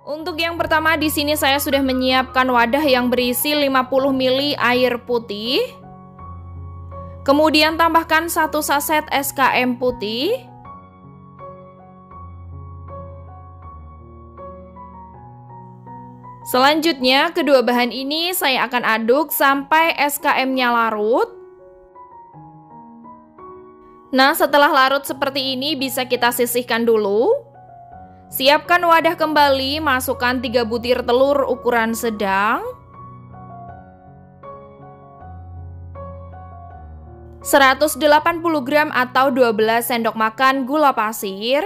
Untuk yang pertama di sini saya sudah menyiapkan wadah yang berisi 50 ml air putih. Kemudian tambahkan 1 saset SKM putih. Selanjutnya, kedua bahan ini saya akan aduk sampai SKM-nya larut. Nah, setelah larut seperti ini bisa kita sisihkan dulu. Siapkan wadah kembali, masukkan 3 butir telur ukuran sedang. 180 gram atau 12 sendok makan gula pasir.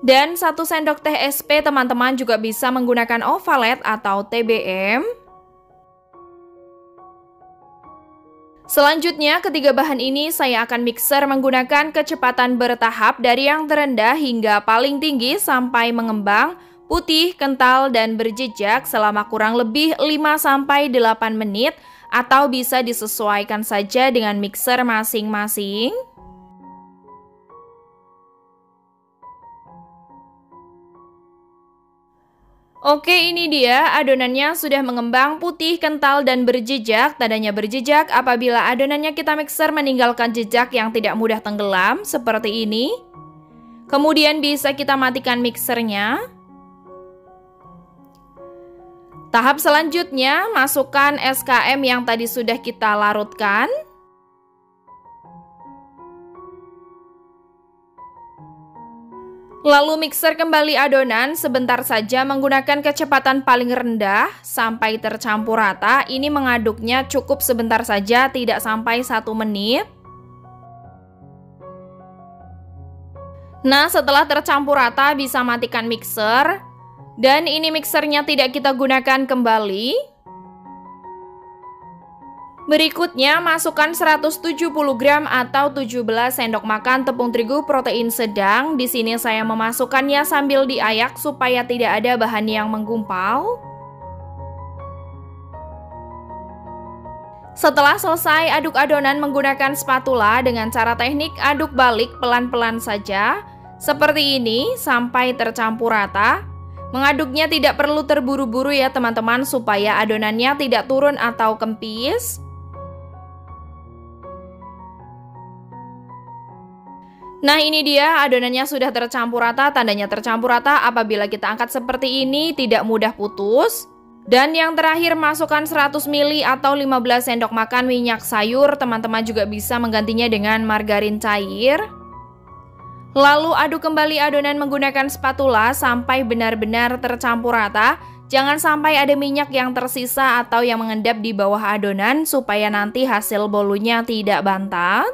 Dan 1 sendok teh SP, teman-teman juga bisa menggunakan ovalet atau TBM. Selanjutnya, ketiga bahan ini saya akan mixer menggunakan kecepatan bertahap dari yang terendah hingga paling tinggi sampai mengembang, putih, kental, dan berjejak selama kurang lebih 5-8 menit atau bisa disesuaikan saja dengan mixer masing-masing. Oke, ini dia adonannya sudah mengembang, putih, kental, dan berjejak. Tandanya berjejak apabila adonannya kita mixer meninggalkan jejak yang tidak mudah tenggelam seperti ini. Kemudian bisa kita matikan mixernya. Tahap selanjutnya, masukkan SKM yang tadi sudah kita larutkan. Lalu mixer kembali adonan sebentar saja menggunakan kecepatan paling rendah sampai tercampur rata. Ini mengaduknya cukup sebentar saja, tidak sampai 1 menit. Nah, setelah tercampur rata bisa matikan mixer. Dan ini mixernya tidak kita gunakan kembali. Berikutnya, masukkan 170 gram atau 17 sendok makan tepung terigu protein sedang. Di sini saya memasukkannya sambil diayak supaya tidak ada bahan yang menggumpal. Setelah selesai aduk adonan menggunakan spatula dengan cara teknik aduk balik pelan-pelan saja. Seperti ini sampai tercampur rata. Mengaduknya tidak perlu terburu-buru ya teman-teman supaya adonannya tidak turun atau kempis. Nah, ini dia adonannya sudah tercampur rata. Tandanya tercampur rata apabila kita angkat seperti ini tidak mudah putus. Dan yang terakhir, masukkan 100 ml atau 15 sendok makan minyak sayur. Teman-teman juga bisa menggantinya dengan margarin cair. Lalu aduk kembali adonan menggunakan spatula sampai benar-benar tercampur rata. Jangan sampai ada minyak yang tersisa atau yang mengendap di bawah adonan supaya nanti hasil bolunya tidak bantat.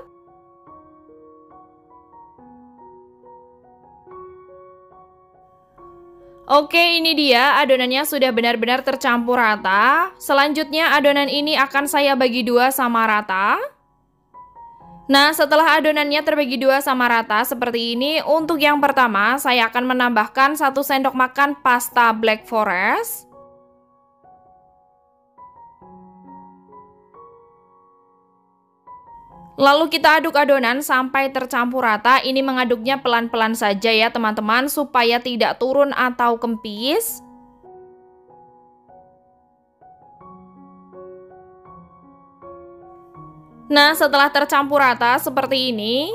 Oke, ini dia adonannya sudah benar-benar tercampur rata. Selanjutnya adonan ini akan saya bagi dua sama rata. Nah, setelah adonannya terbagi dua sama rata seperti ini, untuk yang pertama saya akan menambahkan 1 sendok makan pasta Black Forest. Lalu kita aduk adonan sampai tercampur rata. Ini mengaduknya pelan-pelan saja ya teman-teman supaya tidak turun atau kempis. Nah, setelah tercampur rata seperti ini,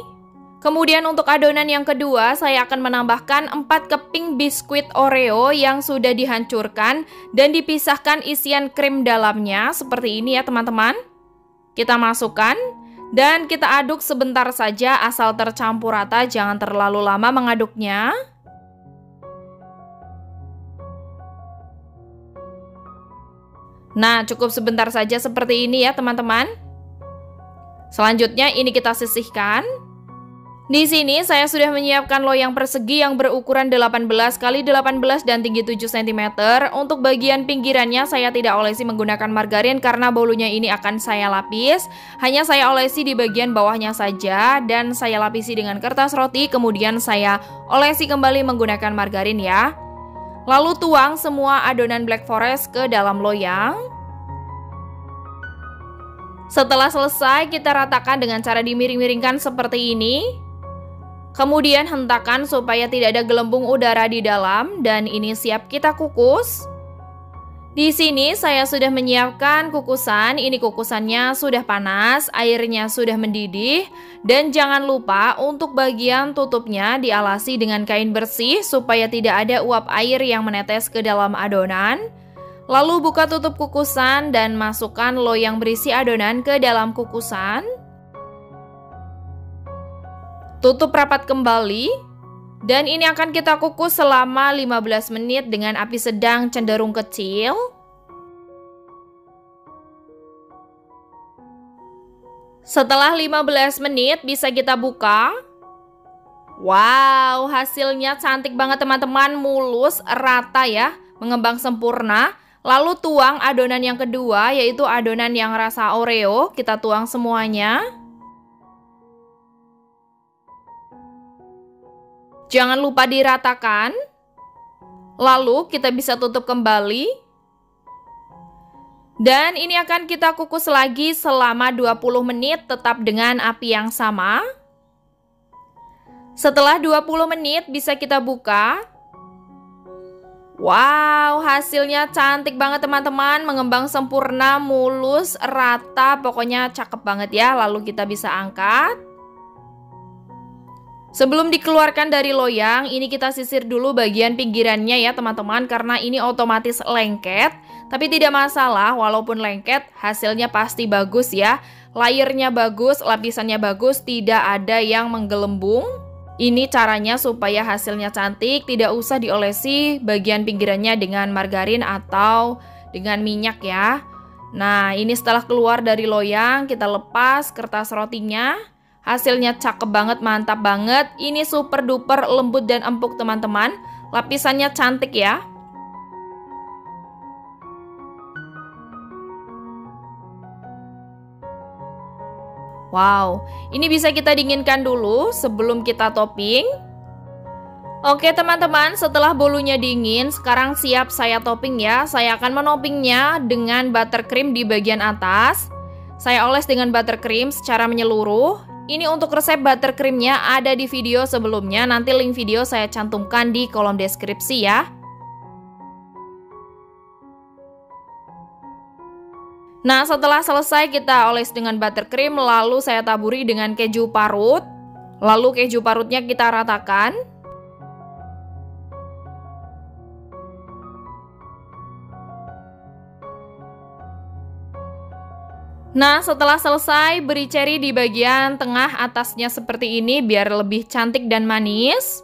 kemudian untuk adonan yang kedua saya akan menambahkan 4 keping biskuit Oreo yang sudah dihancurkan dan dipisahkan isian krim dalamnya seperti ini ya teman-teman. Kita masukkan dan kita aduk sebentar saja asal tercampur rata, jangan terlalu lama mengaduknya. Nah, cukup sebentar saja seperti ini ya teman-teman. Selanjutnya ini kita sisihkan. Di sini saya sudah menyiapkan loyang persegi yang berukuran 18 x 18 dan tinggi 7 cm. Untuk bagian pinggirannya saya tidak olesi menggunakan margarin karena bolunya ini akan saya lapis. Hanya saya olesi di bagian bawahnya saja dan saya lapisi dengan kertas roti, kemudian saya olesi kembali menggunakan margarin ya. Lalu tuang semua adonan Black Forest ke dalam loyang. Setelah selesai kita ratakan dengan cara dimiring-miringkan seperti ini. Kemudian hentakan supaya tidak ada gelembung udara di dalam dan ini siap kita kukus. Di sini saya sudah menyiapkan kukusan. Ini kukusannya sudah panas, airnya sudah mendidih dan jangan lupa untuk bagian tutupnya dialasi dengan kain bersih supaya tidak ada uap air yang menetes ke dalam adonan. Lalu buka tutup kukusan dan masukkan loyang berisi adonan ke dalam kukusan. Tutup rapat kembali dan ini akan kita kukus selama 15 menit dengan api sedang cenderung kecil. Setelah 15 menit bisa kita buka. Wow, hasilnya cantik banget teman-teman, mulus, rata ya, mengembang sempurna. Lalu tuang adonan yang kedua yaitu adonan yang rasa Oreo, kita tuang semuanya. Jangan lupa diratakan. Lalu kita bisa tutup kembali. Dan ini akan kita kukus lagi selama 20 menit tetap dengan api yang sama. Setelah 20 menit bisa kita buka. Wow, hasilnya cantik banget teman-teman, mengembang sempurna, mulus, rata, pokoknya cakep banget ya. Lalu kita bisa angkat. Sebelum dikeluarkan dari loyang, ini kita sisir dulu bagian pinggirannya ya teman-teman, karena ini otomatis lengket. Tapi tidak masalah, walaupun lengket, hasilnya pasti bagus ya. Layernya bagus, lapisannya bagus, tidak ada yang menggelembung. Ini caranya supaya hasilnya cantik, tidak usah diolesi bagian pinggirannya dengan margarin atau dengan minyak ya. Nah, ini setelah keluar dari loyang, kita lepas kertas rotinya. Hasilnya cakep banget, mantap banget. Ini super duper lembut dan empuk teman-teman. Lapisannya cantik ya. Wow, ini bisa kita dinginkan dulu sebelum kita topping. Oke teman-teman, setelah bolunya dingin, sekarang siap saya topping ya. Saya akan menoppingnya dengan buttercream di bagian atas. Saya oles dengan buttercream secara menyeluruh. Ini untuk resep buttercreamnya ada di video sebelumnya. Nanti link video saya cantumkan di kolom deskripsi ya. Nah, setelah selesai kita oles dengan buttercream, lalu saya taburi dengan keju parut. Lalu keju parutnya kita ratakan. Nah, setelah selesai, beri cherry di bagian tengah atasnya seperti ini biar lebih cantik dan manis.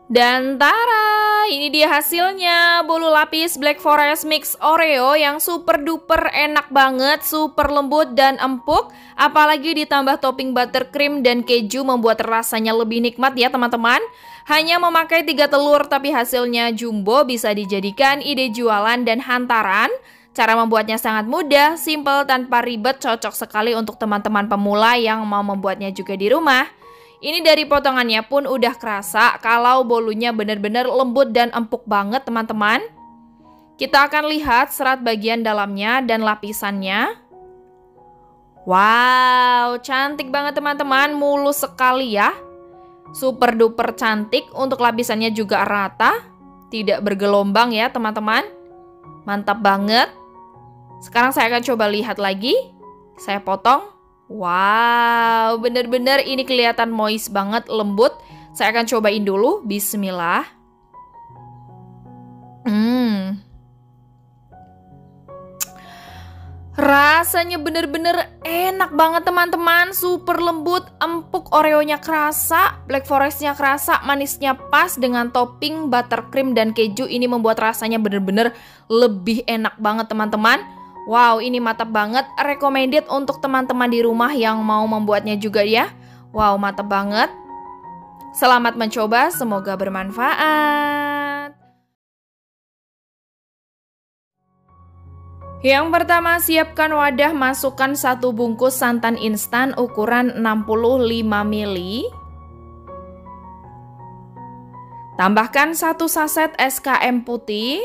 Dan tara, ini dia hasilnya, bolu lapis Black Forest Mix Oreo yang super duper enak banget, super lembut dan empuk. Apalagi ditambah topping buttercream dan keju membuat rasanya lebih nikmat ya teman-teman. Hanya memakai 3 telur tapi hasilnya jumbo, bisa dijadikan ide jualan dan hantaran. Cara membuatnya sangat mudah, simple, tanpa ribet, cocok sekali untuk teman-teman pemula yang mau membuatnya juga di rumah. Ini dari potongannya pun udah kerasa kalau bolunya benar-benar lembut dan empuk banget teman-teman. Kita akan lihat serat bagian dalamnya dan lapisannya. Wow, cantik banget teman-teman, mulus sekali ya. Super duper cantik, untuk lapisannya juga rata, tidak bergelombang ya teman-teman. Mantap banget. Sekarang saya akan coba lihat lagi. Saya potong. Wow, bener-bener ini kelihatan moist banget, lembut. Saya akan cobain dulu, bismillah. Rasanya bener-bener enak banget teman-teman. Super lembut, empuk, Oreonya kerasa, Black Forestnya kerasa, manisnya pas dengan topping buttercream dan keju. Ini membuat rasanya bener-bener lebih enak banget teman-teman. Wow, ini mantap banget, recommended untuk teman-teman di rumah yang mau membuatnya juga ya. Wow, mantap banget. Selamat mencoba, semoga bermanfaat. Yang pertama, siapkan wadah, masukkan 1 bungkus santan instan ukuran 65 ml. Tambahkan 1 saset SKM putih.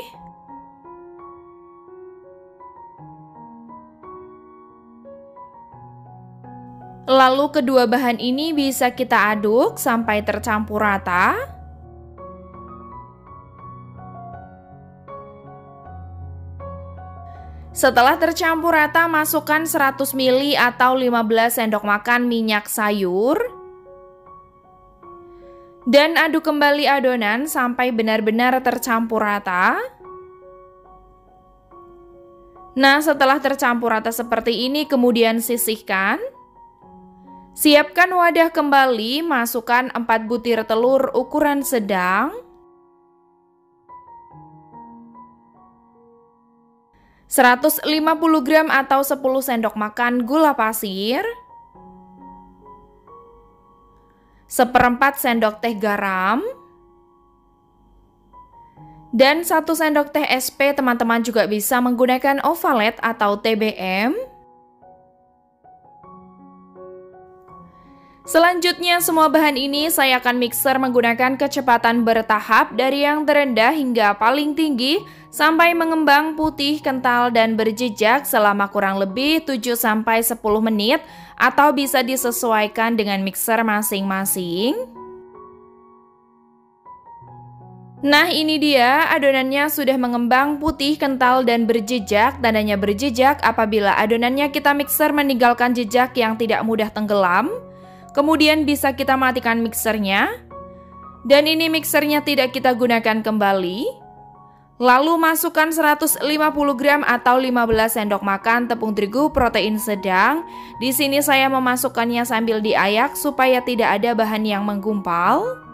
Lalu kedua bahan ini bisa kita aduk sampai tercampur rata. Setelah tercampur rata, masukkan 100 ml atau 15 sendok makan minyak sayur. Dan aduk kembali adonan sampai benar-benar tercampur rata. Nah, setelah tercampur rata seperti ini, kemudian sisihkan. Siapkan wadah kembali, masukkan 4 butir telur ukuran sedang. 150 gram atau 10 sendok makan gula pasir, 1/4 sendok teh garam, dan 1 sendok teh SP. Teman-teman juga bisa menggunakan ovalet atau TBM. Selanjutnya semua bahan ini saya akan mixer menggunakan kecepatan bertahap dari yang terendah hingga paling tinggi sampai mengembang putih, kental, dan berjejak selama kurang lebih 7-10 menit atau bisa disesuaikan dengan mixer masing-masing. Nah, ini dia adonannya sudah mengembang putih, kental, dan berjejak. Tandanya berjejak apabila adonannya kita mixer meninggalkan jejak yang tidak mudah tenggelam. Kemudian bisa kita matikan mixernya. Dan ini mixernya tidak kita gunakan kembali. Lalu masukkan 150 gram atau 15 sendok makan tepung terigu protein sedang. Di sini saya memasukkannya sambil diayak supaya tidak ada bahan yang menggumpal.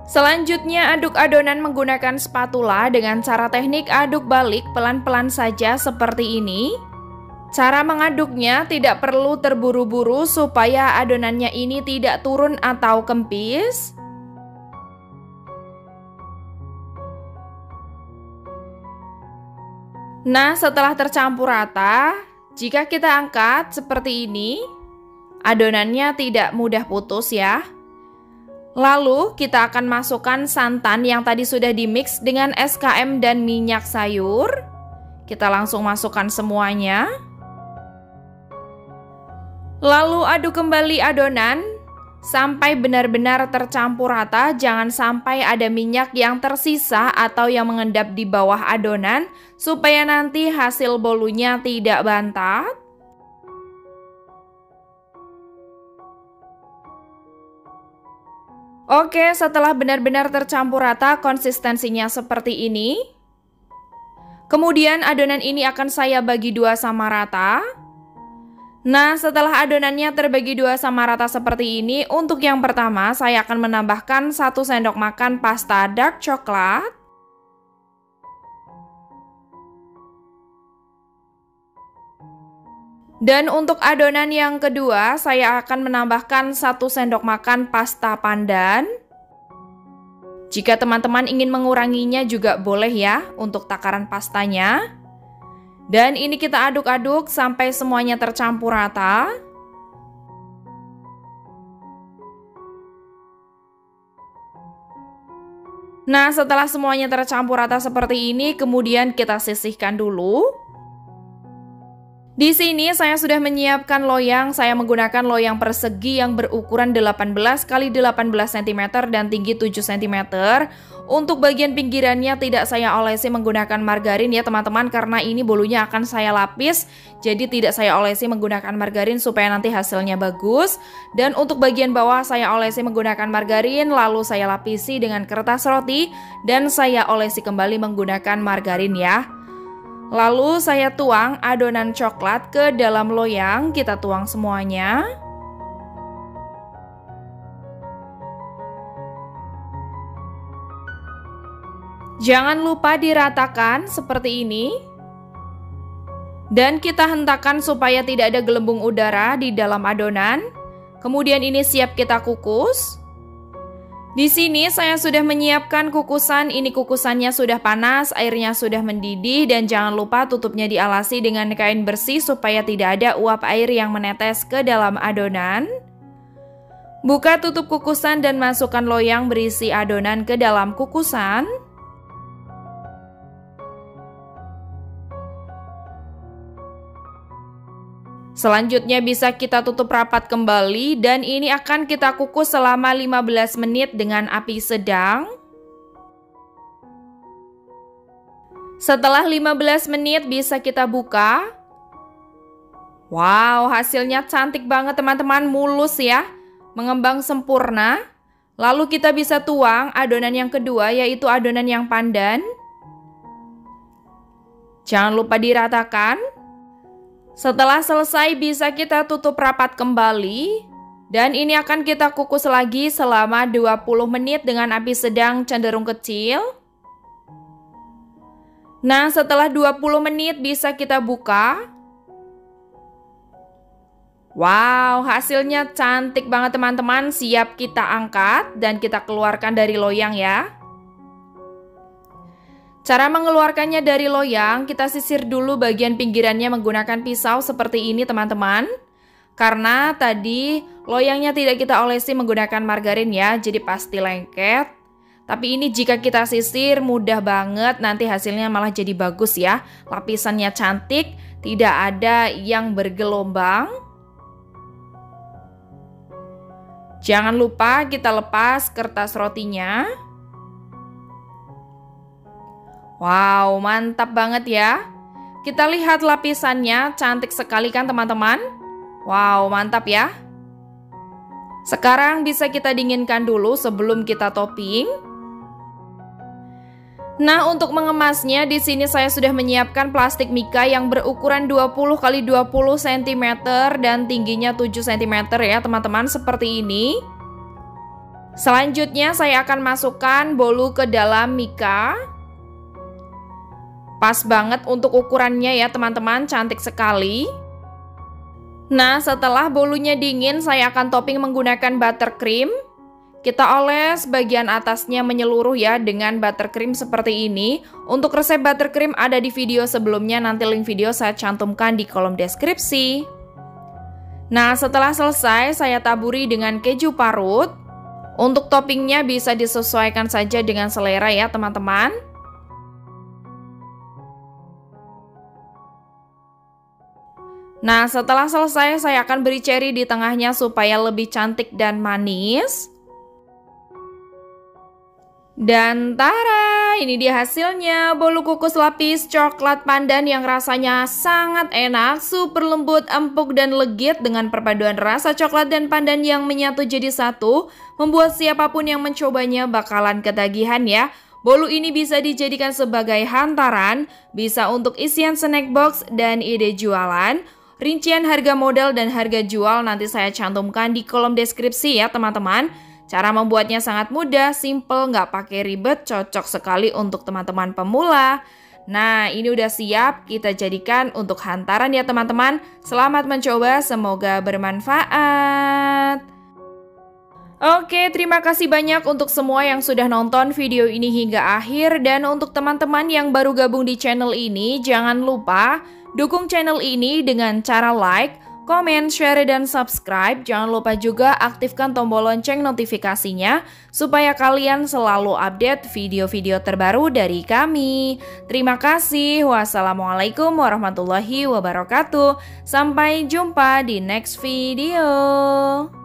Selanjutnya aduk adonan menggunakan spatula dengan cara teknik aduk balik pelan-pelan saja seperti ini. Cara mengaduknya tidak perlu terburu-buru supaya adonannya ini tidak turun atau kempis. Nah, setelah tercampur rata, jika kita angkat seperti ini, adonannya tidak mudah putus ya. Lalu kita akan masukkan santan yang tadi sudah dimix dengan SKM dan minyak sayur. Kita langsung masukkan semuanya. Lalu aduk kembali adonan sampai benar-benar tercampur rata. Jangan sampai ada minyak yang tersisa atau yang mengendap di bawah adonan supaya nanti hasil bolunya tidak bantat. Oke, setelah benar-benar tercampur rata, konsistensinya seperti ini. Kemudian adonan ini akan saya bagi dua sama rata. Nah, setelah adonannya terbagi dua sama rata seperti ini, untuk yang pertama saya akan menambahkan 1 sendok makan pasta dark coklat. Dan untuk adonan yang kedua, saya akan menambahkan 1 sendok makan pasta pandan. Jika teman-teman ingin menguranginya juga boleh ya untuk takaran pastanya. Dan ini kita aduk-aduk sampai semuanya tercampur rata. Nah, setelah semuanya tercampur rata seperti ini, kemudian kita sisihkan dulu. Di sini saya sudah menyiapkan loyang. Saya menggunakan loyang persegi yang berukuran 18 x 18 cm dan tinggi 7 cm. Untuk bagian pinggirannya tidak saya olesi menggunakan margarin ya teman-teman, karena ini bolunya akan saya lapis. Jadi tidak saya olesi menggunakan margarin supaya nanti hasilnya bagus. Dan untuk bagian bawah saya olesi menggunakan margarin, lalu saya lapisi dengan kertas roti dan saya olesi kembali menggunakan margarin ya. Lalu saya tuang adonan coklat ke dalam loyang, kita tuang semuanya. Jangan lupa diratakan seperti ini. Dan kita hentakkan supaya tidak ada gelembung udara di dalam adonan. Kemudian ini siap kita kukus. Di sini saya sudah menyiapkan kukusan. Ini kukusannya sudah panas, airnya sudah mendidih, dan jangan lupa tutupnya dialasi dengan kain bersih supaya tidak ada uap air yang menetes ke dalam adonan. Buka tutup kukusan dan masukkan loyang berisi adonan ke dalam kukusan. Selanjutnya bisa kita tutup rapat kembali dan ini akan kita kukus selama 15 menit dengan api sedang. Setelah 15 menit bisa kita buka. Wow, hasilnya cantik banget teman-teman, mulus ya, mengembang sempurna. Lalu kita bisa tuang adonan yang kedua, yaitu adonan yang pandan. Jangan lupa diratakan. Setelah selesai bisa kita tutup rapat kembali. Dan ini akan kita kukus lagi selama 20 menit dengan api sedang cenderung kecil. Nah, setelah 20 menit bisa kita buka. Wow, hasilnya cantik banget teman-teman. Siap kita angkat dan kita keluarkan dari loyang ya. Cara mengeluarkannya dari loyang, kita sisir dulu bagian pinggirannya menggunakan pisau seperti ini teman-teman. Karena tadi loyangnya tidak kita olesi menggunakan margarin ya, jadi pasti lengket. Tapi ini jika kita sisir mudah banget, nanti hasilnya malah jadi bagus ya. Lapisannya cantik, tidak ada yang bergelombang. Jangan lupa kita lepas kertas rotinya. Wow, mantap banget ya. Kita lihat lapisannya, cantik sekali kan teman-teman? Wow, mantap ya. Sekarang bisa kita dinginkan dulu sebelum kita topping. Nah, untuk mengemasnya di sini saya sudah menyiapkan plastik mika yang berukuran 20 x 20 cm dan tingginya 7 cm ya teman-teman, seperti ini. Selanjutnya saya akan masukkan bolu ke dalam mika. Pas banget untuk ukurannya ya teman-teman, cantik sekali. Nah, setelah bolunya dingin saya akan topping menggunakan buttercream. Kita oles bagian atasnya menyeluruh ya dengan buttercream seperti ini. Untuk resep buttercream ada di video sebelumnya, nanti link video saya cantumkan di kolom deskripsi. Nah, setelah selesai saya taburi dengan keju parut. Untuk toppingnya bisa disesuaikan saja dengan selera ya teman-teman. Nah, setelah selesai saya akan beri cherry di tengahnya supaya lebih cantik dan manis. Dan tara, ini dia hasilnya, bolu kukus lapis coklat pandan yang rasanya sangat enak, super lembut, empuk dan legit dengan perpaduan rasa coklat dan pandan yang menyatu jadi satu, membuat siapapun yang mencobanya bakalan ketagihan ya. Bolu ini bisa dijadikan sebagai hantaran, bisa untuk isian snack box dan ide jualan. Rincian harga modal dan harga jual nanti saya cantumkan di kolom deskripsi ya teman-teman. Cara membuatnya sangat mudah, simple, nggak pakai ribet, cocok sekali untuk teman-teman pemula. Nah, ini udah siap kita jadikan untuk hantaran ya teman-teman. Selamat mencoba, semoga bermanfaat. Oke, terima kasih banyak untuk semua yang sudah nonton video ini hingga akhir. Dan untuk teman-teman yang baru gabung di channel ini, jangan lupa dukung channel ini dengan cara like, komen, share, dan subscribe. Jangan lupa juga aktifkan tombol lonceng notifikasinya supaya kalian selalu update video-video terbaru dari kami. Terima kasih. Wassalamualaikum warahmatullahi wabarakatuh. Sampai jumpa di next video.